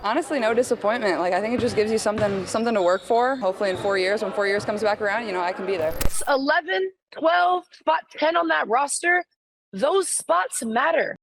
Honestly, no disappointment. Like, I think it just gives you something to work for. Hopefully in 4 years, when 4 years comes back around, I can be there. 11, 12, spot 10 on that roster, those spots matter.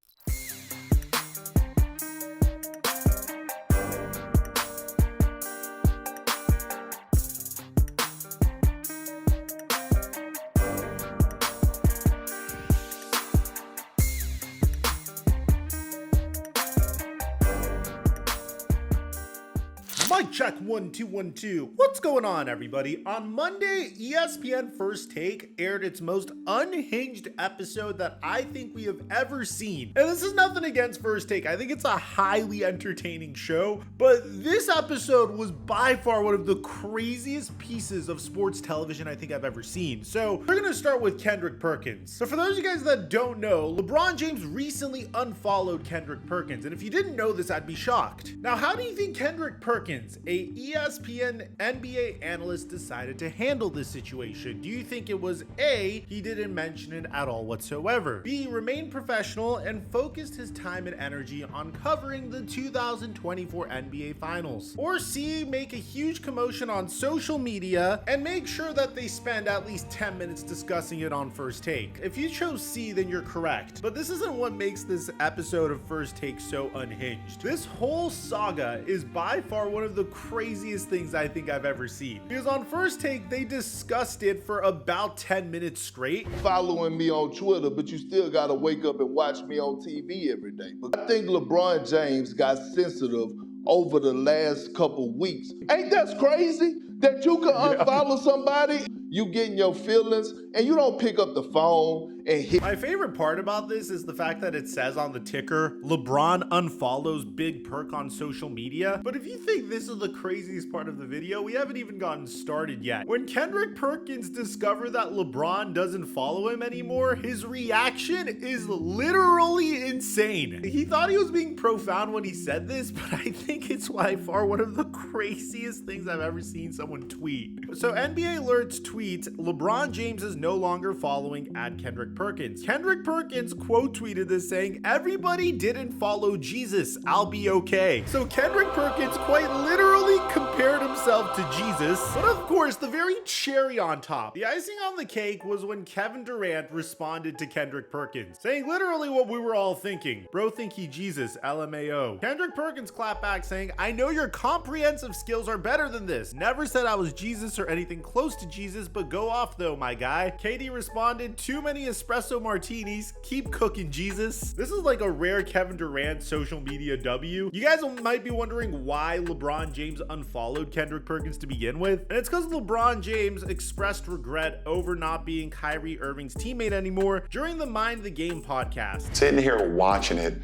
Mic check 1 2 1 2. What's going on, everybody? On Monday, ESPN First Take aired its most unhinged episode that I think we have ever seen. And this is nothing against First Take. I think it's a highly entertaining show, but this episode was by far one of the craziest pieces of sports television I think I've ever seen. So we're gonna start with Kendrick Perkins. So for those of you guys that don't know, LeBron James recently unfollowed Kendrick Perkins, and if you didn't know this, I'd be shocked. Now, how do you think Kendrick Perkins, a ESPN NBA analyst, decided to handle this situation? Do you think it was A, he didn't mention it at all whatsoever, B, remained professional and focused his time and energy on covering the 2024 NBA Finals, or C, make a huge commotion on social media and make sure that they spend at least 10 minutes discussing it on First Take? If you chose C, then you're correct, but this isn't what makes this episode of First Take so unhinged. This whole saga is by far one of the craziest things I think I've ever seen, because on First Take they discussed it for about 10 minutes straight. Following me on Twitter, but you still gotta wake up and watch me on TV every day. But I think LeBron James got sensitive over the last couple weeks. Ain't that crazy? That you can unfollow somebody, you get in your feelings, and you don't pick up the phone and hit. My favorite part about this is the fact that it says on the ticker, LeBron unfollows Big Perk on social media. But if you think this is the craziest part of the video, we haven't even gotten started yet. When Kendrick Perkins discovered that LeBron doesn't follow him anymore, his reaction is literally insane. He thought he was being profound when he said this, but I think it's by far one of the craziest things I've ever seen someone tweet. So NBA Alerts tweets, LeBron James is no longer following at Kendrick Perkins. Kendrick Perkins quote tweeted this saying, everybody didn't follow Jesus, I'll be okay. So Kendrick Perkins quite literally compared himself to Jesus. But of course, the very cherry on top, the icing on the cake, was when Kevin Durant responded to Kendrick Perkins, saying literally what we were all thinking. Bro think he Jesus, LMAO. Kendrick Perkins clapped back saying, I know your comprehensive skills are better than this. Never said I was Jesus or anything close to Jesus, but go off though, my guy. KD responded, too many espresso martinis, keep cooking, Jesus. This is like a rare Kevin Durant social media W. You guys might be wondering why LeBron James unfollowed Kendrick Perkins to begin with, and it's because LeBron James expressed regret over not being Kyrie Irving's teammate anymore during the Mind the Game podcast. Sitting here watching it,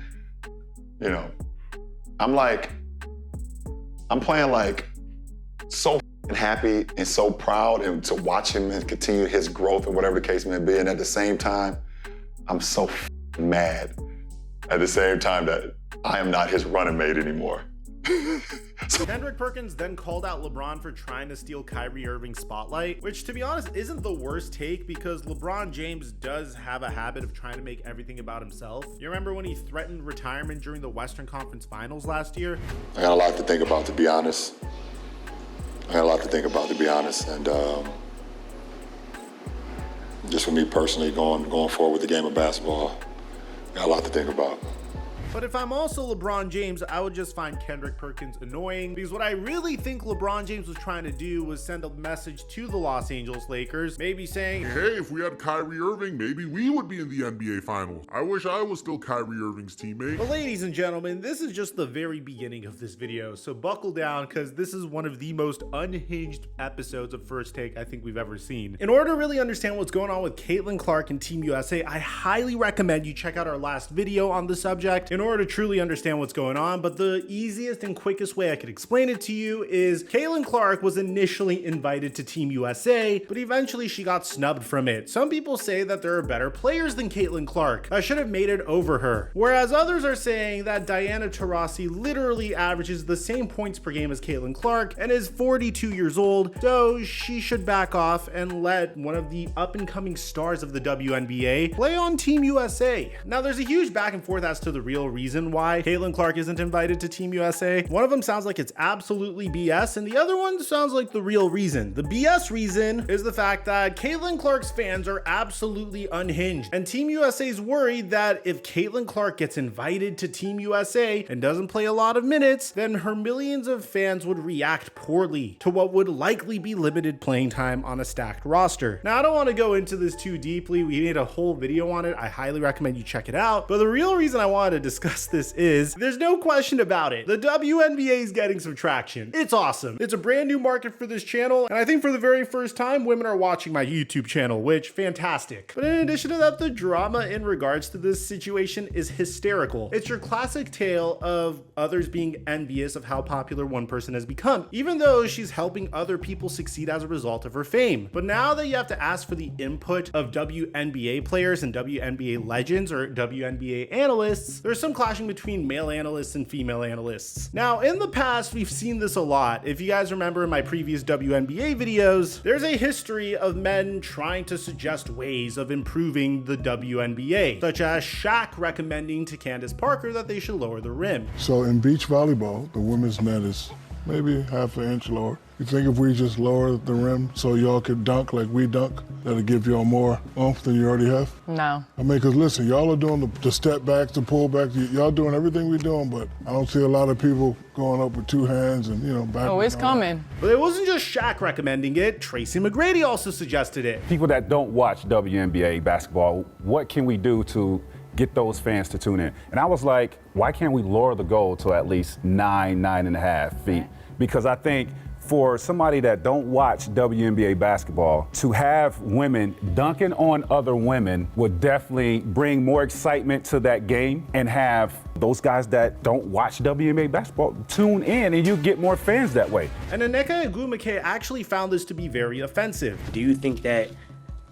I'm playing like so happy and so proud, and to watch him and continue his growth and whatever the case may be. And at the same time, I'm so mad at the same time that I am not his running mate anymore. Kendrick Perkins then called out LeBron for trying to steal Kyrie Irving's spotlight, which to be honest isn't the worst take, because LeBron James does have a habit of trying to make everything about himself. You remember when he threatened retirement during the Western Conference Finals last year? I got a lot to think about, to be honest. And just for me personally, going forward with the game of basketball, I got a lot to think about. But if I'm also LeBron James, I would just find Kendrick Perkins annoying, because what I really think LeBron James was trying to do was send a message to the Los Angeles Lakers, maybe saying, hey, if we had Kyrie Irving, maybe we would be in the NBA Finals. I wish I was still Kyrie Irving's teammate. But ladies and gentlemen, this is just the very beginning of this video, so buckle down, because this is one of the most unhinged episodes of First Take I think we've ever seen. In order to really understand what's going on with Caitlin Clark and Team USA, I highly recommend you check out our last video on the subject in order to truly understand what's going on. But the easiest and quickest way I could explain it to you is Caitlin Clark was initially invited to Team USA, but eventually she got snubbed from it. Some people say that there are better players than Caitlin Clark that should have made it over her, whereas others are saying that Diana Taurasi literally averages the same points per game as Caitlin Clark and is 42 years old, so she should back off and let one of the up-and-coming stars of the WNBA play on Team USA. Now, there's a huge back and forth as to the real real reason why Caitlin Clark isn't invited to Team USA. One of them sounds like it's absolutely BS, and the other one sounds like the real reason. The BS reason is the fact that Caitlin Clark's fans are absolutely unhinged, and Team USA's worried that if Caitlin Clark gets invited to Team USA and doesn't play a lot of minutes, then her millions of fans would react poorly to what would likely be limited playing time on a stacked roster. Now, I don't want to go into this too deeply. We made a whole video on it. I highly recommend you check it out. But the real reason I wanted to discuss this is there's no question about it. The WNBA is getting some traction. It's awesome. It's a brand new market for this channel. And I think for the very first time, women are watching my YouTube channel, which fantastic. But in addition to that, the drama in regards to this situation is hysterical. It's your classic tale of others being envious of how popular one person has become, even though she's helping other people succeed as a result of her fame. But now that you have to ask for the input of WNBA players and WNBA legends or WNBA analysts, there's some clashing between male analysts and female analysts. Now, in the past, we've seen this a lot. If you guys remember in my previous WNBA videos, there's a history of men trying to suggest ways of improving the WNBA, such as Shaq recommending to Candace Parker that they should lower the rim. So in beach volleyball, the women's net is maybe half an inch lower. You think if we just lower the rim so y'all could dunk like we dunk, that'll give y'all more oomph than you already have? No. I mean, because listen, y'all are doing the step backs, the pull backs. Y'all doing everything we're doing, but I don't see a lot of people going up with two hands and, back. Oh, it's coming. But it wasn't just Shaq recommending it. Tracy McGrady also suggested it. People that don't watch WNBA basketball, what can we do to get those fans to tune in? And I was like, why can't we lower the goal to at least 9.5 feet? Because I think for somebody that don't watch WNBA basketball, to have women dunking on other women would definitely bring more excitement to that game, and have those guys that don't watch WNBA basketball tune in, and you get more fans that way. And Nneka Ogwumike actually found this to be very offensive. Do you think that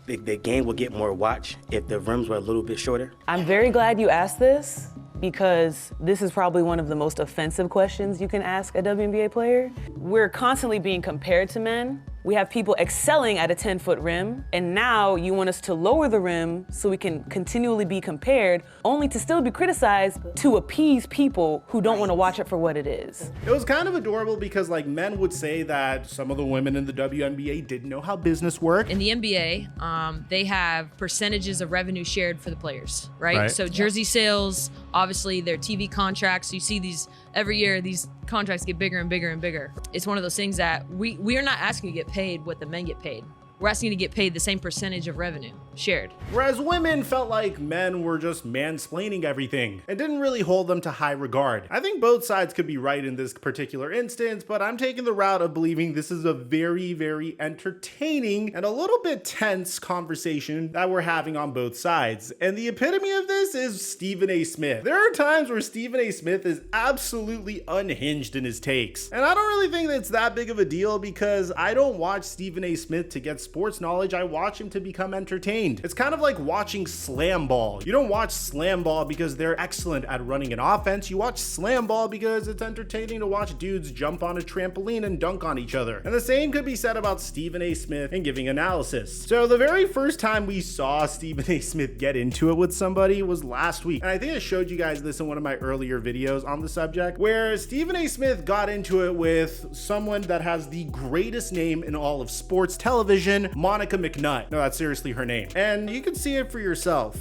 the game will get more watch if the rims were a little bit shorter? I'm very glad you asked this, because this is probably one of the most offensive questions you can ask a WNBA player. We're constantly being compared to men. We have people excelling at a 10-foot rim, and now you want us to lower the rim so we can continually be compared, only to still be criticized to appease people who don't want to watch it for what it is. It was kind of adorable because men would say that some of the women in the WNBA didn't know how business worked. In the NBA, they have percentages of revenue shared for the players, right? So jersey sales, obviously their TV contracts. You see these every year, these contracts get bigger and bigger and bigger. It's one of those things that we are not asking to get paid what the men get paid. We're asking to get paid the same percentage of revenue shared. Whereas women felt like men were just mansplaining everything and didn't really hold them to high regard. I think both sides could be right in this particular instance, but I'm taking the route of believing this is a very, very entertaining and a little bit tense conversation that we're having on both sides. And the epitome of this is Stephen A. Smith. There are times where Stephen A. Smith is absolutely unhinged in his takes. And I don't really think that's that big of a deal, because I don't watch Stephen A. Smith to get sports knowledge. I watch him to become entertained. It's kind of like watching slam ball. You don't watch slam ball because they're excellent at running an offense. You watch slam ball because it's entertaining to watch dudes jump on a trampoline and dunk on each other. And the same could be said about Stephen A. Smith in giving analysis. So the very first time we saw Stephen A. Smith get into it with somebody was last week. And I think I showed you guys this in one of my earlier videos on the subject, where Stephen A. Smith got into it with someone that has the greatest name in all of sports television, Monica McNutt. No, that's seriously her name. And you can see it for yourself.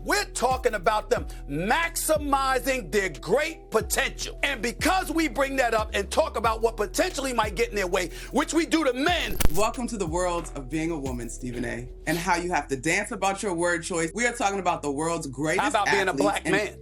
We're talking about them maximizing their great potential. And because we bring that up and talk about what potentially might get in their way, which we do to men. Welcome to the world of being a woman, Stephen A., and how you have to dance about your word choice. We are talking about the world's greatest How about being a black man?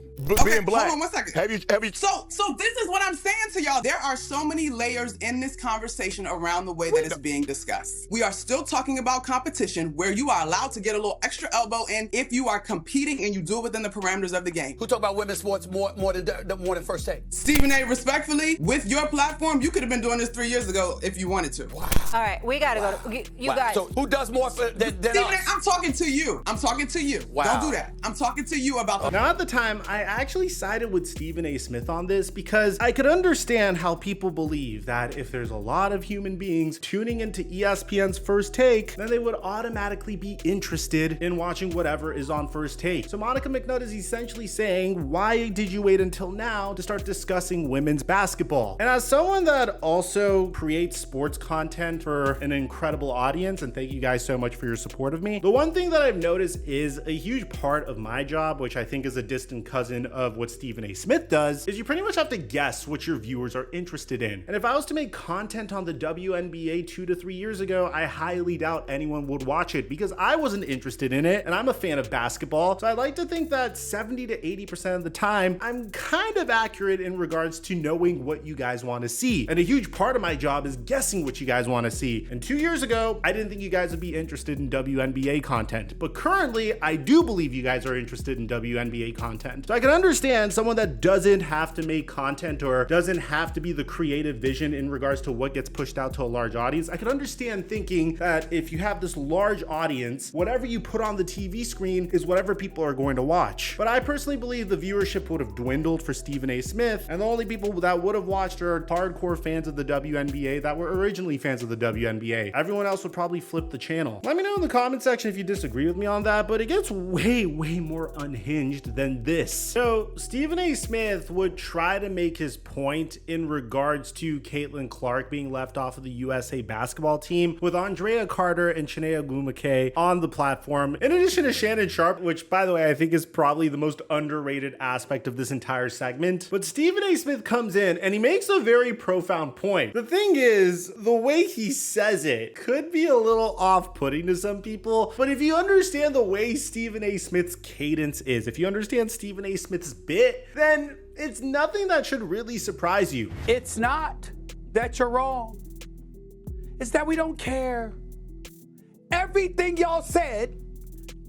Being black. Hold on 1 second. Have you? So this is what I'm saying to y'all. There are so many layers in this conversation around the way that it's being discussed. We are still talking about competition, where you are allowed to get a little extra elbow in if you are competing and you do it within the parameters of the game. Who talk about women's sports more than First Take? Stephen A., respectfully, with your platform, you could have been doing this 3 years ago if you wanted to. Wow. All right, we gotta go. You guys. So who does more than Stephen us? A., I'm talking to you. I'm talking to you. Wow. Don't do that. I'm talking to you about the. Now at the time, I actually sided with Stephen A. Smith on this because I could understand how people believe that if there's a lot of human beings tuning into ESPN's First Take, then they would automatically be interested in watching whatever is on First Take. So Monica McNutt is essentially saying, why did you wait until now to start discussing women's basketball? And as someone that also creates sports content for an incredible audience, and thank you guys so much for your support of me, the one thing that I've noticed is a huge part of my job, which I think is a distant cousin of what Stephen A. Smith does, is you pretty much have to guess what your viewers are interested in. And if I was to make content on the WNBA 2 to 3 years ago, I highly doubt anyone would watch it because I wasn't interested in it, and I'm a fan of basketball. So I like to think that 70 to 80% of the time, I'm kind of accurate in regards to knowing what you guys want to see. And a huge part of my job is guessing what you guys want to see. And 2 years ago, I didn't think you guys would be interested in WNBA content, but currently I do believe you guys are interested in WNBA content. So I can understand someone that doesn't have to make content or doesn't have to be the creative vision in regards to what gets pushed out to a large audience. I can understand thinking that if you have this large audience, whatever you put on the TV screen is whatever people are going to watch. But I personally believe the viewership would have dwindled for Stephen A. Smith, and the only people that would have watched are hardcore fans of the WNBA that were originally fans of the WNBA. Everyone else would probably flip the channel. Let me know in the comment section if you disagree with me on that, but it gets way more unhinged than this. So Stephen A. Smith would try to make his point in regards to Caitlin Clark being left off of the USA basketball team with Andrea Carter and Chinea Ogwumike on the platform, in addition to Shannon Sharp, which by the way I think is probably the most underrated aspect of this entire segment. But Stephen A. Smith comes in and he makes a very profound point. The thing is, the way he says it could be a little off-putting to some people, but if you understand the way Stephen A. Smith's cadence is, if you understand Stephen A. Smith's bit, then it's nothing that should really surprise you. It's not that you're wrong. It's that we don't care. Everything y'all said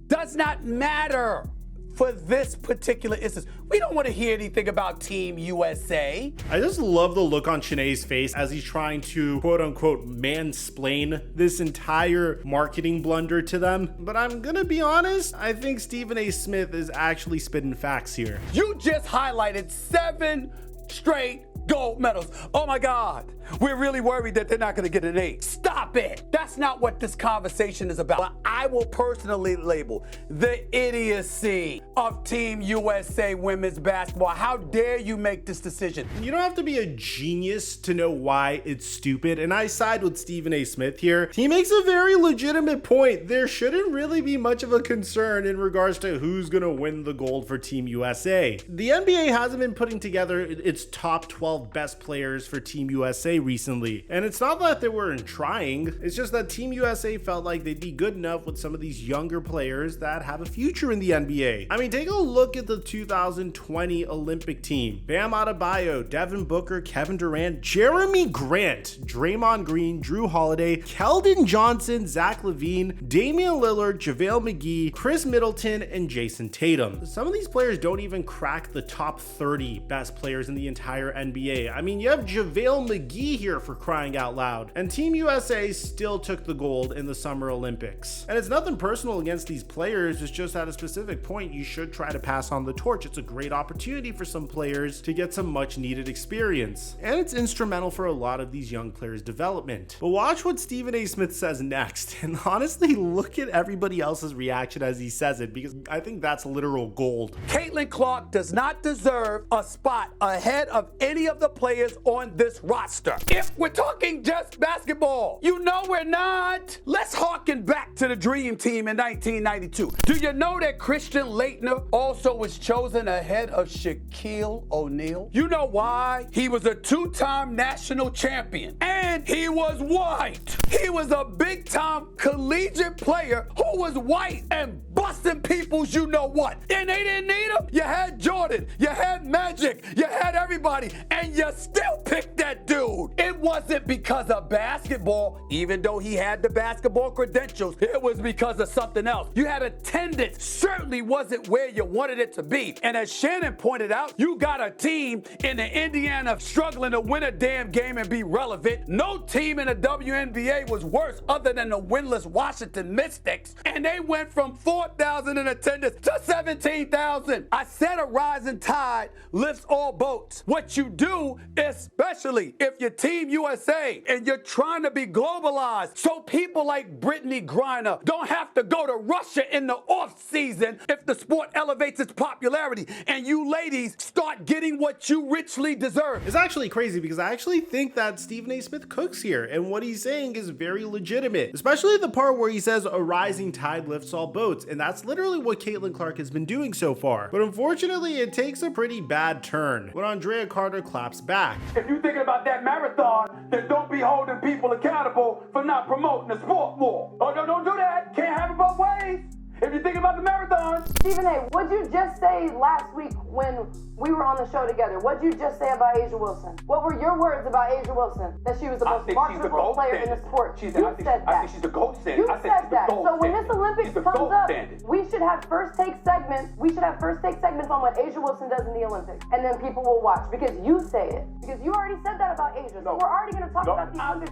does not matter for this particular instance. We don't want to hear anything about Team USA. I just love the look on Chiney's face as he's trying to quote unquote mansplain this entire marketing blunder to them. But I'm gonna be honest, I think Stephen A. Smith is actually spitting facts here. You just highlighted 7 straight gold medals. Oh my God, we're really worried that they're not gonna get an 8. Stop it. That's not what this conversation is about. But I will personally label the idiocy of Team USA women's basketball. How dare you make this decision? You don't have to be a genius to know why it's stupid, and I side with Stephen A. Smith here. He makes a very legitimate point. There shouldn't really be much of a concern in regards to who's gonna win the gold for Team USA. The NBA hasn't been putting together its top 12 best players for Team USA recently, and it's not that they weren't trying, it's just that Team USA felt like they'd be good enough with some of these younger players that have a future in the NBA. I mean, take a look at the 2020 Olympic team. Bam Adebayo, Devin Booker, Kevin Durant, Jeremy Grant, Draymond Green, Drew Holiday, Keldon Johnson, Zach LaVine, Damian Lillard, JaVale McGee, Chris Middleton, and Jason Tatum. Some of these players don't even crack the top 30 best players in the entire NBA. I mean, you have JaVale McGee here for crying out loud, and Team USA still took the gold in the Summer Olympics. And it's nothing personal against these players, it's just at a specific point you should try to pass on the torch. It's a great opportunity for some players to get some much needed experience, and it's instrumental for a lot of these young players' development. But watch what Stephen A. Smith says next, and honestly look at everybody else's reaction as he says it, because I think that's literal gold. Caitlin Clark does not deserve a spot ahead of any of the players on this roster. If we're talking just basketball, you know we're not. Let's harken back to the Dream Team in 1992. Do you know that Christian Laettner also was chosen ahead of Shaquille O'Neal? You know why? He was a 2-time national champion, and he was white. He was a big-time collegiate player who was white and busting people's you know what. And they didn't need him. You had Jordan, you had Magic, you had everybody, and you still picked that dude. feud. It wasn't because of basketball, even though he had the basketball credentials. It was because of something else. You had attendance, certainly wasn't where you wanted it to be. And as Shannon pointed out, you got a team in the Indiana struggling to win a damn game and be relevant. No team in the WNBA was worse other than the winless Washington Mystics. And they went from 4,000 in attendance to 17,000. I said a rising tide lifts all boats. What you do, especially if you're Team USA and you're trying to be globalized, so people like Brittany Griner don't have to go to Russia in the off season if the sport elevates its popularity and you ladies start getting what you richly deserve. It's actually crazy because I actually think that Stephen A. Smith cooks here, and what he's saying is very legitimate, especially the part where he says a rising tide lifts all boats, and that's literally what Caitlin Clark has been doing so far. But unfortunately, it takes a pretty bad turn when Andrea Carter claps back. If you're thinking about that marathon, then don't be holding people accountable for not promoting the sport more. Oh, no, don't do that. Can't have it both ways. If you're thinking about the marathon. Stephen A., what'd you just say last week when we were on the show together? What'd you just say about Asia Wilson? What were your words about Asia Wilson? That she was the most marketable player in the sport. I think she's the gold standard. You said that. So when this Olympics comes up, we should have first take segments. We should have first take segments on what Asia Wilson does in the Olympics. And then people will watch because you say it. Because you already said that about Asia. So we're already going to talk about the Olympics.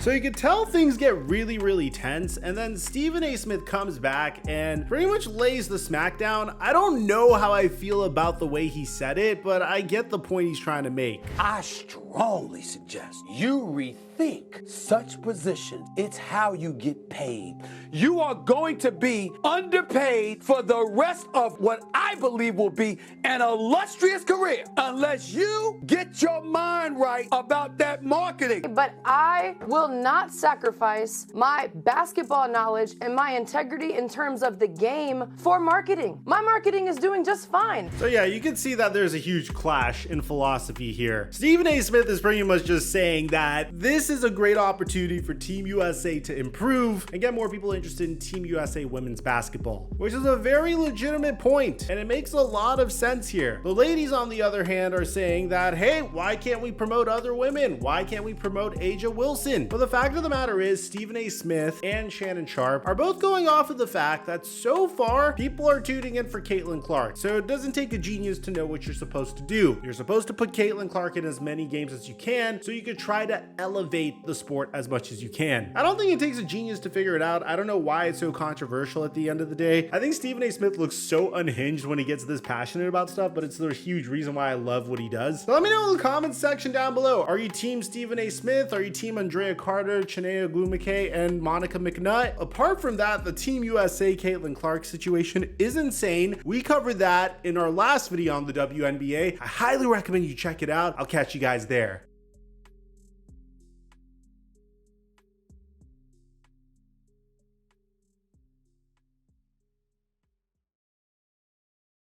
So you could tell things get really tense, and then Stephen A. Smith comes back and pretty much lays the smackdown. I don't know how I feel about the way he said it, but I get the point he's trying to make. I strongly suggest you rethink such positions. It's how you get paid. You are going to be underpaid for the rest of what I believe will be an illustrious career unless you get your mind right about that marketing. But I will not sacrifice my basketball knowledge and my integrity in terms of the game for marketing. My marketing is doing just fine. So yeah, you can see that there's a huge clash in philosophy here. Stephen A. Smith is pretty much just saying that this is a great opportunity for Team USA to improve and get more people interested in Team USA women's basketball, which is a very legitimate point, and it makes a lot of sense here. The ladies, on the other hand, are saying that, hey, why can't we promote other women? Why can't we promote Asia Wilson? But the fact of the matter is, Stephen A. Smith and Shannon Sharp are both going off of the fact that so far, people are tuning in for Caitlin Clark. So it doesn't take a genius to know what you're supposed to do. You're supposed to put Caitlin Clark in as many games as you can, so you could try to elevate the sport as much as you can. I don't think it takes a genius to figure it out. I don't know why it's so controversial at the end of the day. I think Stephen A. Smith looks so unhinged when he gets this passionate about stuff, but it's the huge reason why I love what he does. So let me know in the comments section down below. Are you team Stephen A. Smith? Are you team Andrea Carter, Chinea Glumake, and Monica McNutt? Apart from that, the Team USA Caitlin Clark situation is insane. We covered that in our last video on the WNBA. I highly recommend you check it out. I'll catch you guys there.